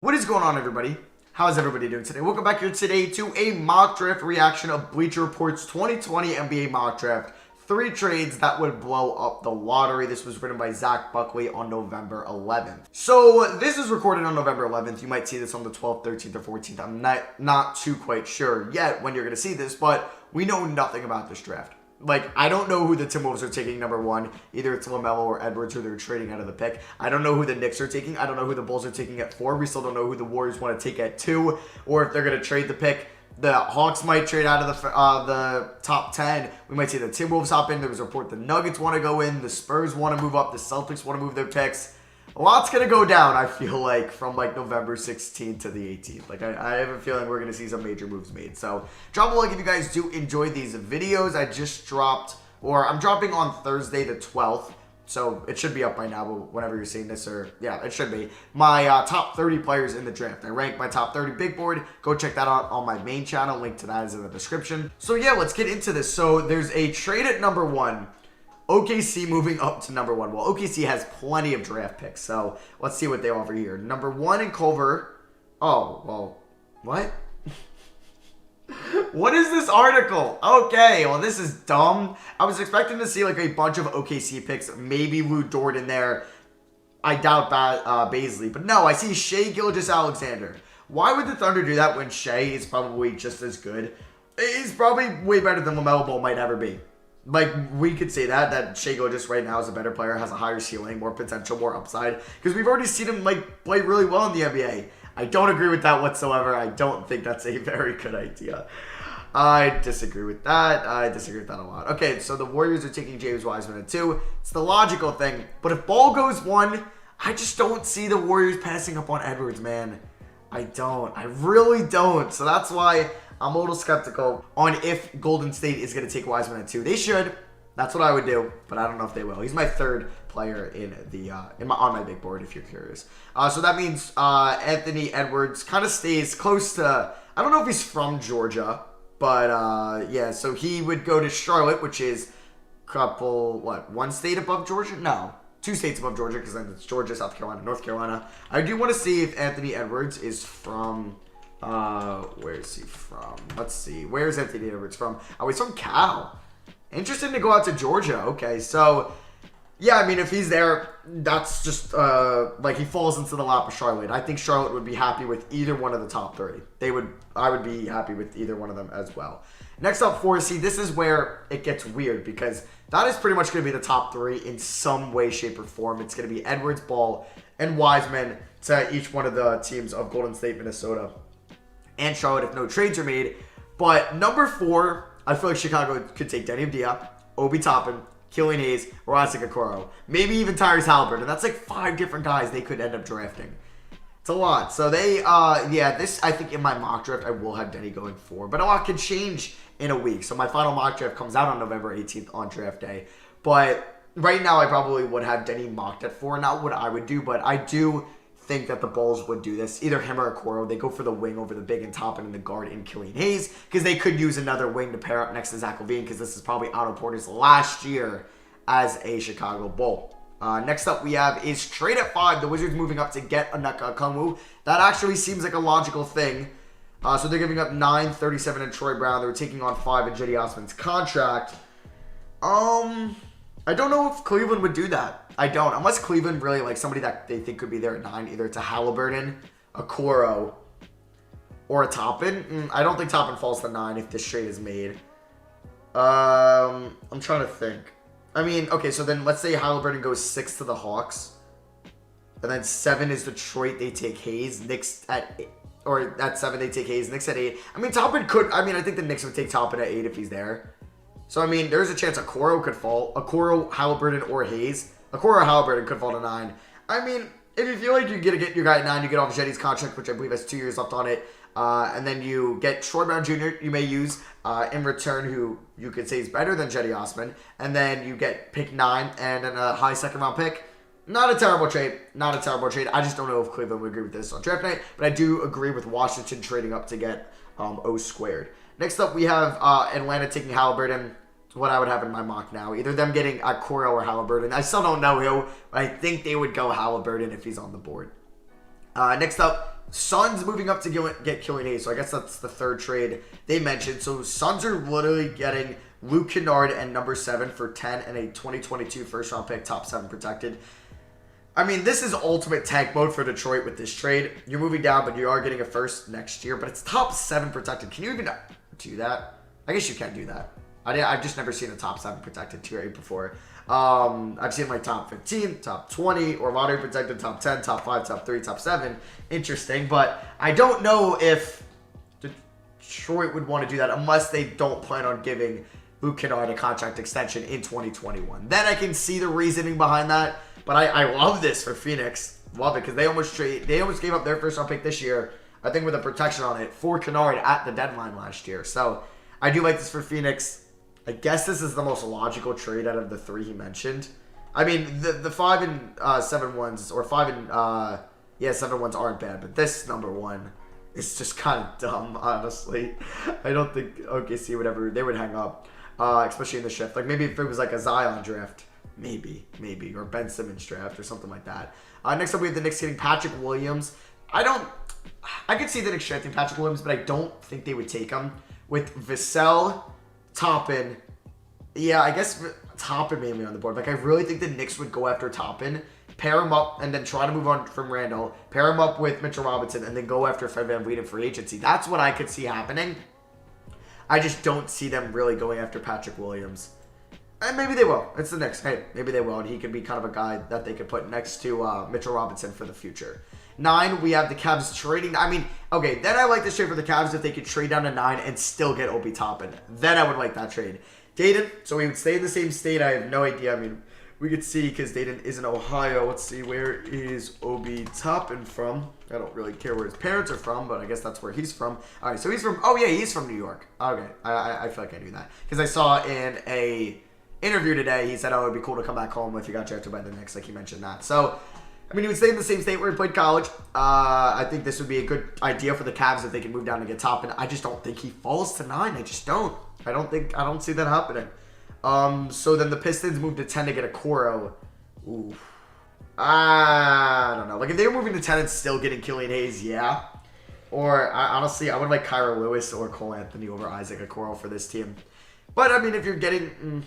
What is going on, everybody? How's everybody doing today? Welcome back here today to a mock draft reaction of Bleacher Report's 2020 NBA mock draft. 3 trades that would blow up the lottery. This was written by Zach Buckley on November 11th. So this is recorded on November 11th. You might see this on the 12th, 13th, or 14th. I'm not too quite sure yet when you're going to see this, but we know nothing about this draft. Like, I don't know who the Timberwolves are taking number 1. Either it's LaMelo or Edwards who they're trading out of the pick. I don't know who the Knicks are taking. I don't know who the Bulls are taking at 4. We still don't know who the Warriors want to take at 2. Or if they're going to trade the pick. The Hawks might trade out of the top 10. We might see the Timberwolves hop in. There was a report the Nuggets want to go in. The Spurs want to move up. The Celtics want to move their picks. A lot's going to go down, I feel like, from like November 16th to the 18th. Like, I have a feeling we're going to see some major moves made. So, drop a like if you guys do enjoy these videos. I just dropped, or I'm dropping on Thursday the 12th. So, it should be up by now, but whenever you're seeing this, or, yeah, it should be. My top 30 players in the draft. I ranked my top 30 big board. Go check that out on my main channel. Link to that is in the description. So, yeah, let's get into this. So, there's a trade at number 1. OKC moving up to number 1. Well, OKC has plenty of draft picks, so let's see what they offer here. Number 1 in Culver. Oh, well, what? What is this article? Okay, well, this is dumb. I was expecting to see like a bunch of OKC picks, maybe Lou Dort in there. I doubt Baisley, but no, I see Shai Gilgeous-Alexander. Why would the Thunder do that when Shai is probably just as good? He's probably way better than LaMelo Ball might ever be. Like, we could say that Shai Gilgeous right now is a better player, has a higher ceiling, more potential, more upside. Because we've already seen him, like, play really well in the NBA. I don't agree with that whatsoever. I don't think that's a very good idea. I disagree with that. I disagree with that a lot. Okay, so the Warriors are taking James Wiseman at 2. It's the logical thing. But if Ball goes 1, I just don't see the Warriors passing up on Edwards, man. I don't. I really don't. So that's why I'm a little skeptical on if Golden State is going to take Wiseman at 2. They should. That's what I would do, but I don't know if they will. He's my 3rd player in the on my big board, if you're curious. So that means Anthony Edwards kind of stays close to. I don't know if he's from Georgia, but yeah. So he would go to Charlotte, which is one state above Georgia? No. 2 states above Georgia, because then it's Georgia, South Carolina, North Carolina. I do want to see if Anthony Edwards is from. Where is he from? Let's see. Where's Anthony Edwards from? Oh, he's from Cal. Interested to go out to Georgia. Okay, so yeah, I mean, if he's there, that's just like he falls into the lap of Charlotte. I think Charlotte would be happy with either one of the top 3. I would be happy with either one of them as well. Next up, 4. See, this is where it gets weird because that is pretty much going to be the top 3 in some way, shape, or form. It's going to be Edwards, Ball, and Wiseman to each one of the teams of Golden State, Minnesota, and Charlotte if no trades are made. But number 4, I feel like Chicago could take Denny Avdija, Obi Toppin, Killian Hayes, or Isaac Okoro. Maybe even Tyrese Halliburton. That's like 5 different guys they could end up drafting. It's a lot. So they, yeah, this, I think in my mock draft, I will have Denny going 4. But a lot can change in a week. So my final mock draft comes out on November 18th on draft day. But right now, I probably would have Denny mocked at 4. Not what I would do, but I do think that the Bulls would do this. Either him or Okoro. They go for the wing over the big and Toppin and the guard in Killian Hayes because they could use another wing to pair up next to Zach LaVine because this is probably Otto Porter's last year as a Chicago Bull. Next up we have is trade at 5. The Wizards moving up to get Onyeka Okongwu. That actually seems like a logical thing. So they're giving up 9, 37 and Troy Brown. They're taking on 5 in Cedi Osman's contract. I don't know if Cleveland would do that. I don't. Unless Cleveland really like somebody that they think could be there at 9. Either it's a Halliburton, a Okoro, or a Toppin. I don't think Toppin falls to 9 if this trade is made. I'm trying to think. I mean, okay, so then let's say Halliburton goes 6 to the Hawks. And then 7 is Detroit. They take Hayes. Knicks at 8. Or at 7 they take Hayes. Knicks at 8. I mean, Toppin could. I mean, I think the Knicks would take Toppin at 8 if he's there. So, I mean, there's a chance Okoro could fall. Okoro, Halliburton, or Hayes. Okoro or Halliburton could fall to 9. I mean, if you feel like you're going to get your guy at 9, you get off Cedi's contract, which I believe has 2 years left on it. And then you get Troy Brown Jr. you may use in return, who you could say is better than Cedi Osman. And then you get pick 9 and then a high 2nd round pick. Not a terrible trade. Not a terrible trade. I just don't know if Cleveland would agree with this on draft night. But I do agree with Washington trading up to get O squared. Next up, we have Atlanta taking Halliburton. What I would have in my mock now. Either them getting Okoro or Halliburton. I still don't know who, but I think they would go Halliburton if he's on the board. Next up, Suns moving up to get Killian Hayes. So I guess that's the third trade they mentioned. So Suns are literally getting Luke Kennard and number 7 for 10 and a 2022 first round pick, top 7 protected. I mean, this is ultimate tank mode for Detroit with this trade. You're moving down, but you are getting a first next year. But it's top 7 protected. Can you even do that? I guess you can do that. I've just never seen a top 7 protected tier before. I've seen like top 15, top 20, or lottery protected, top 10, top 5, top 3, top 7. Interesting, but I don't know if Detroit would want to do that unless they don't plan on giving Luke Kennard a contract extension in 2021. Then I can see the reasoning behind that. But I love this for Phoenix. Love it because they almost gave up their first round pick this year, I think with a protection on it, for Kennard at the deadline last year. So I do like this for Phoenix. I guess this is the most logical trade out of the 3 he mentioned. I mean, the 5 and 7 ones, or 5 and 7 ones aren't bad, but this number 1 is just kind of dumb, honestly. I don't think OKC they would hang up, especially in the shift. Like maybe if it was like a Zion draft, maybe, or Ben Simmons draft or something like that. Next up, we have the Knicks getting Patrick Williams. I could see the Knicks drafting Patrick Williams, but I don't think they would take him with Vassell, Toppin. Yeah, I guess Toppin mainly on the board. Like, I really think the Knicks would go after Toppin, pair him up, and then try to move on from Randall, pair him up with Mitchell Robinson, and then go after Fred VanVleet in free agency. That's what I could see happening. I just don't see them really going after Patrick Williams. And maybe they will. It's the Knicks. Hey, maybe they will, and he could be kind of a guy that they could put next to Mitchell Robinson for the future. 9, we have the Cavs trading. I mean, okay, then I like this trade for the Cavs if they could trade down to 9 and still get Obi Toppin. Then I would like that trade. Dayton, so he would stay in the same state. I have no idea. I mean, we could see because Dayton is in Ohio. Let's see, where is Obi Toppin from? I don't really care where his parents are from, but I guess that's where he's from. All right, so he's from, he's from New York. Okay, I feel like I knew that. Because I saw in a interview today, he said, it would be cool to come back home if he got drafted by the Knicks, like he mentioned that. So, I mean, he would stay in the same state where he played college. I think this would be a good idea for the Cavs if they can move down and get Toppin. I just don't think he falls to 9. I just don't. I don't see that happening. So then the Pistons moved to 10 to get a Coro. Ooh. I don't know. Like, if they were moving to 10 and still getting Killian Hayes, yeah. Or, honestly, I would like Kyra Lewis or Cole Anthony over Isaac Okoro for this team. But, I mean, if you're getting...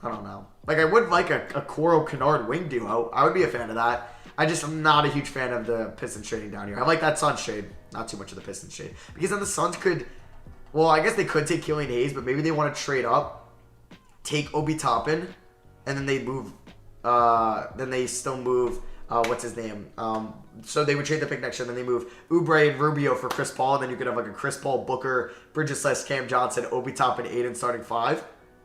I don't know. Like, I would like a Coro Kennard wing duo. I would be a fan of that. I'm not a huge fan of the Pistons trading down here. I like that Suns trade. Not too much of the Pistons trade. Because then the Suns could... Well, I guess they could take Killian Hayes, but maybe they want to trade up, take Obi Toppin, and then they move... then they still move... what's his name? So they would trade the pick next year, and then they move Oubre and Rubio for Chris Paul, and then you could have like a Chris Paul, Booker, Bridges / Cam Johnson, Obi Toppin, Aiden starting 5.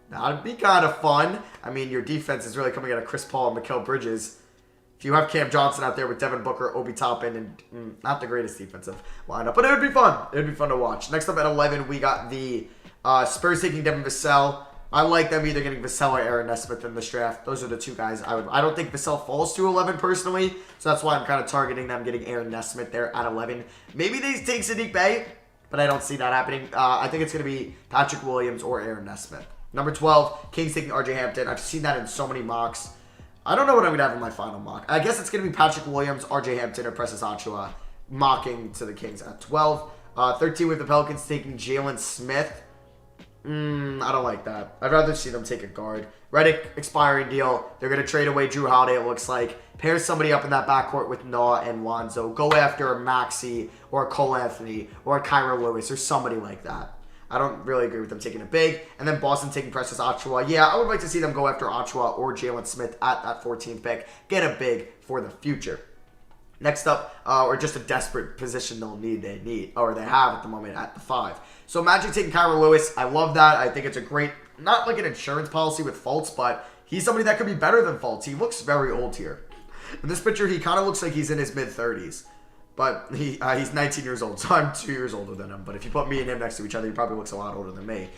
That'd be kind of fun. I mean, your defense is really coming out of Chris Paul and Mikal Bridges. If you have Cam Johnson out there with Devin Booker, Obi Toppin, and not the greatest defensive lineup, but it would be fun. It would be fun to watch. Next up at 11, we got the Spurs taking Devin Vassell. I like them either getting Vassell or Aaron Nesmith in this draft. Those are the two guys I don't think Vassell falls to 11 personally, so that's why I'm kind of targeting them getting Aaron Nesmith there at 11. Maybe they take Sadiq Bey, but I don't see that happening. I think it's going to be Patrick Williams or Aaron Nesmith. Number 12, Kings taking RJ Hampton. I've seen that in so many mocks. I don't know what I'm going to have in my final mock. I guess it's going to be Patrick Williams, RJ Hampton, or Precious Achiuwa mocking to the Kings at 12. 13, with the Pelicans taking Jalen Smith. I don't like that. I'd rather see them take a guard. Redick, expiring deal. They're going to trade away Drew Holiday, it looks like. Pair somebody up in that backcourt with Noah and Lonzo. Go after a Maxey or a Cole Anthony or a Kyra Lewis or somebody like that. I don't really agree with them taking a big. And then Boston taking Precious Achiuwa. Yeah, I would like to see them go after Achiuwa or Jalen Smith at that 14th pick. Get a big for the future. Next up, or just a desperate position they have at the moment at the 5. So Magic taking Kyra Lewis. I love that. I think it's a great, not like an insurance policy with Fultz, but he's somebody that could be better than Fultz. He looks very old here. In this picture, he kind of looks like he's in his mid-30s. But he's 19 years old, so I'm 2 years older than him. But if you put me and him next to each other, he probably looks a lot older than me.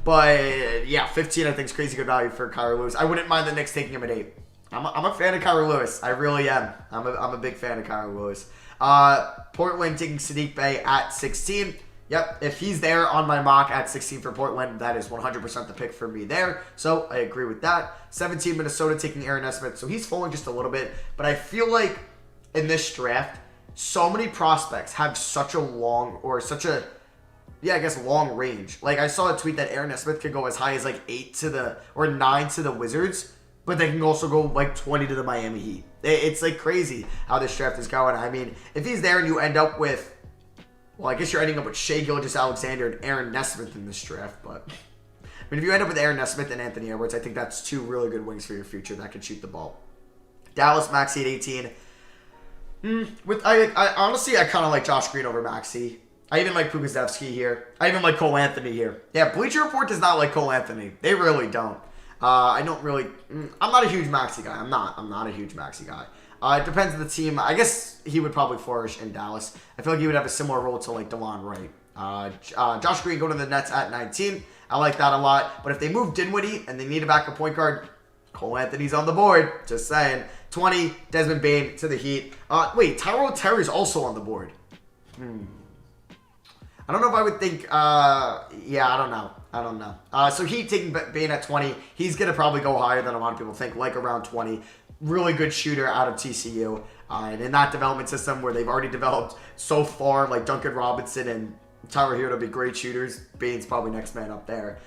But yeah, 15 I think is crazy good value for Kyra Lewis. I wouldn't mind the Knicks taking him at 8. I'm a fan of Kyra Lewis. I really am. I'm a big fan of Kyra Lewis. Portland taking Sadiq Bey at 16. Yep, if he's there on my mock at 16 for Portland, that is 100% the pick for me there. So I agree with that. 17, Minnesota taking Aaron Nesmith. So he's falling just a little bit. But I feel like in this draft, so many prospects have such a long long range. Like, I saw a tweet that Aaron Nesmith could go as high as like 8 to the, or 9 to the Wizards, but they can also go like 20 to the Miami Heat. It's like crazy how this draft is going. I mean, if he's there and you end up with, well, I guess you're ending up with Shai Gilgeous-Alexander and Aaron Nesmith in this draft, but I mean, if you end up with Aaron Nesmith and Anthony Edwards, I think that's 2 really good wings for your future that can shoot the ball. Dallas, Maxey at 18. I honestly, I kind of like Josh Green over Maxey. I even like Pukaszewski here. I even like Cole Anthony here. Yeah, Bleacher Report does not like Cole Anthony. They really don't. I don't really. I'm not a huge Maxey guy. I'm not a huge Maxey guy. It depends on the team. I guess he would probably flourish in Dallas. I feel like he would have a similar role to like DeLon Wright. Josh Green going to the Nets at 19. I like that a lot. But if they move Dinwiddie and they need a backup point guard, Cole Anthony's on the board. Just saying. 20, Desmond Bane to the Heat. Wait, Tyrell Terry's also on the board. I don't know if I would think, yeah, I don't know. So Heat taking Bane at 20. He's going to probably go higher than a lot of people think, like around 20. Really good shooter out of TCU. And in that development system where they've already developed so far, like Duncan Robinson and Tyler Hero to be great shooters, Bane's probably next man up there.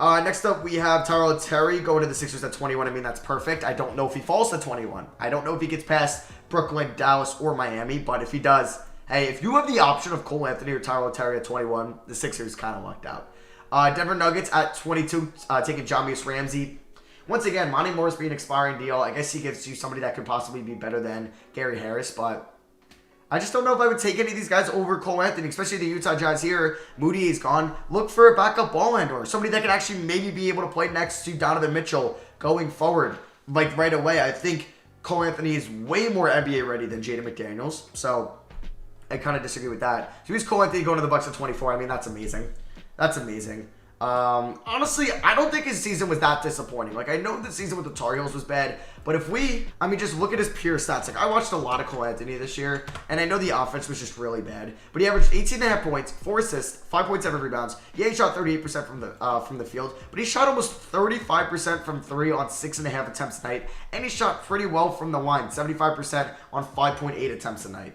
Next up, we have Tyrell Terry going to the Sixers at 21. I mean, that's perfect. I don't know if he falls to 21. I don't know if he gets past Brooklyn, Dallas, or Miami. But if he does, hey, if you have the option of Cole Anthony or Tyrell Terry at 21, the Sixers kind of lucked out. Denver Nuggets at 22, taking Jamius Ramsey. Once again, Monty Morris being an expiring deal. I guess he gives you somebody that could possibly be better than Gary Harris, but I just don't know if I would take any of these guys over Cole Anthony, especially the Utah Jazz here. Moody is gone. Look for a backup ball handler, somebody that can actually maybe be able to play next to Donovan Mitchell going forward, like right away. I think Cole Anthony is way more NBA ready than Jaden McDaniels, so I kind of disagree with that. So he's Cole Anthony going to the Bucks at 24. I mean, that's amazing. That's amazing. Honestly, I don't think his season was that disappointing. Like, I know the season with the Tar Heels was bad, but if we, I mean, just look at his pure stats. Like, I watched a lot of Cole Anthony this year, and I know the offense was just really bad, but he averaged 18.5 points, 4 assists, 5.7 rebounds. Yeah, he shot 38% from the field, but he shot almost 35% from 3 on 6.5 attempts a night, and he shot pretty well from the line, 75% on 5.8 attempts a night.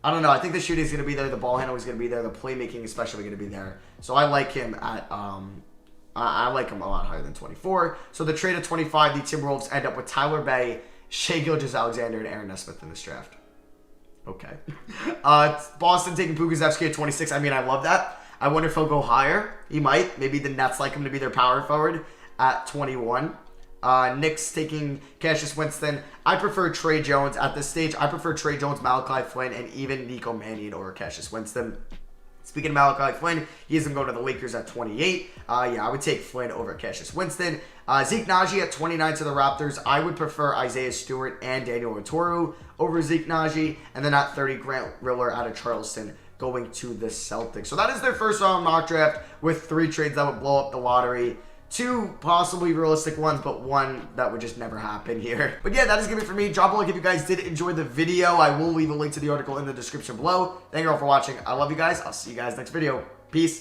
I don't know. I think the shooting is going to be there. The ball handling is going to be there. The playmaking especially going to be there. So I like him at I like him a lot higher than 24. So the trade at 25, the Timberwolves end up with Tyler Bay, Shai Gilgeous-Alexander, and Aaron Nesmith in this draft. Okay. Boston taking Pukaszewski at 26. I mean, I love that. I wonder if he'll go higher. He might. Maybe the Nets like him to be their power forward at 21. Knicks taking Cassius Winston. I prefer Trey Jones at this stage. I prefer Trey Jones, Malachi Flynn, and even Nico Mannion over Cassius Winston. Speaking of Malachi Flynn, he isn't going to the Lakers at 28. Yeah, I would take Flynn over Cassius Winston. Zeke Naji at 29 to the Raptors. I would prefer Isaiah Stewart and Daniel Oturu over Zeke Naji. And then at 30, Grant Riller out of Charleston going to the Celtics. So that is their first round mock draft with 3 trades that would blow up the lottery. 2 possibly realistic ones, but 1 that would just never happen here. But yeah, that is going to be it for me. Drop a like if you guys did enjoy the video. I will leave a link to the article in the description below. Thank you all for watching. I love you guys. I'll see you guys next video. Peace.